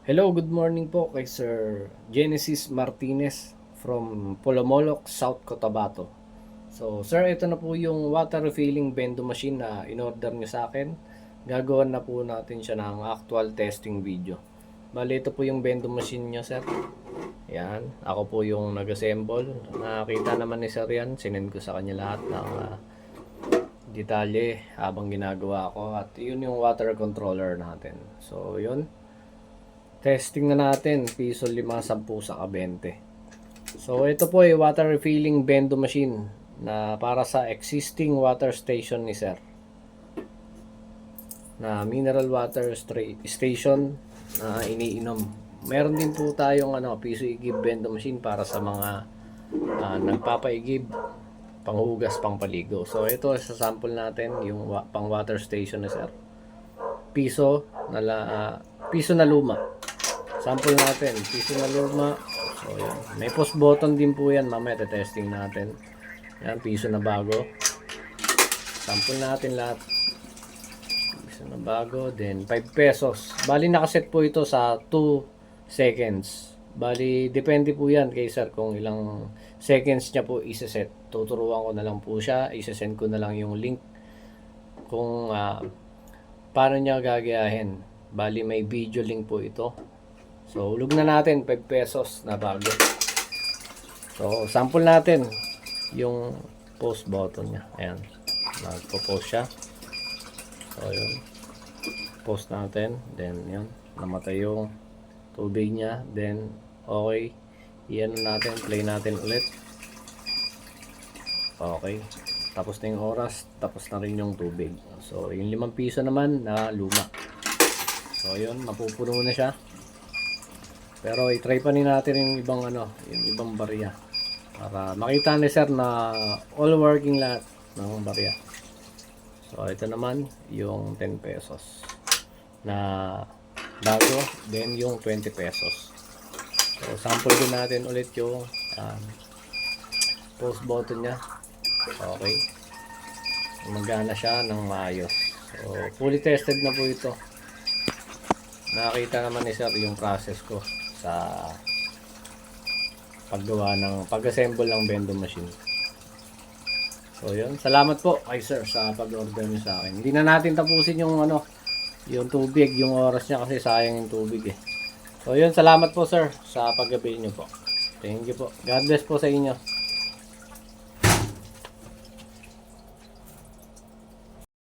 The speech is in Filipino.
Hello, good morning po kay Sir Genesis Martinez from Polomolok, South Cotabato. So, sir, ito na po yung water refilling bendo machine na in-order nyo sa akin. Gagawan na po natin siya ng actual testing video. Bali, ito po yung bendo machine nyo, sir. Yan, ako po yung nag-assemble. Nakakita naman ni sir yan. Sinend ko sa kanya lahat ng detalye habang ginagawa ko. At yun yung water controller natin. So, yun. Testing na natin, piso 5-10 sa 20. So ito po ay water refilling bendo machine na para sa existing water station ni sir. Na mineral water station na iniinom. Meron din po tayong piso igib bendo machine para sa mga nagpapaigib, panghugas, pangpaligo. So ito sa sample natin yung pang water station ni sir. Piso na luma. Sample natin, piso na luma. So yan, may post button din po yan, mamaya testing natin. Yan, piso na bago. Sample natin lahat. Piso na bago, then 5 pesos. Bali nakaset po ito sa 2 seconds. Bali depende po yan kay sir kung ilang seconds niya po isa-set. Tuturuan ko na lang po siya, isa-send ko na lang yung link kung paano niya gagayahin. Bali may video link po ito. So, hulog na natin 5 pesos na bago. So, sample natin yung post button niya. Ayan. Nagpo-post siya. So, yun. Post natin. Then, yun. Namatay yung tubig niya. Then, okay. Iyan natin. Play natin ulit. Okay. Tapos na yung oras. Tapos na rin yung tubig. So, yung 5 piso naman na luma. So, yun. Mapupuno na siya. Pero i-try pa natin yung ibang yung ibang barya para makita ni sir na all working lahat ng barya. So ito naman yung 10 pesos na bago, then yung 20 pesos. So sample din natin ulit yung post button niya. Okay. Magana siya ng maayos. So fully tested na po ito. Nakita naman ni sir yung process ko sa paggawa ng pag-assemble ng bendo machine. So yun, salamat po kay sir sa pag-order niyo sa akin. Hindi na natin tapusin yung yung tubig, yung oras niya kasi sayang yung tubig eh. So yun, salamat po sir sa pag-avail niyo po. Thank you po. God bless po sa inyo.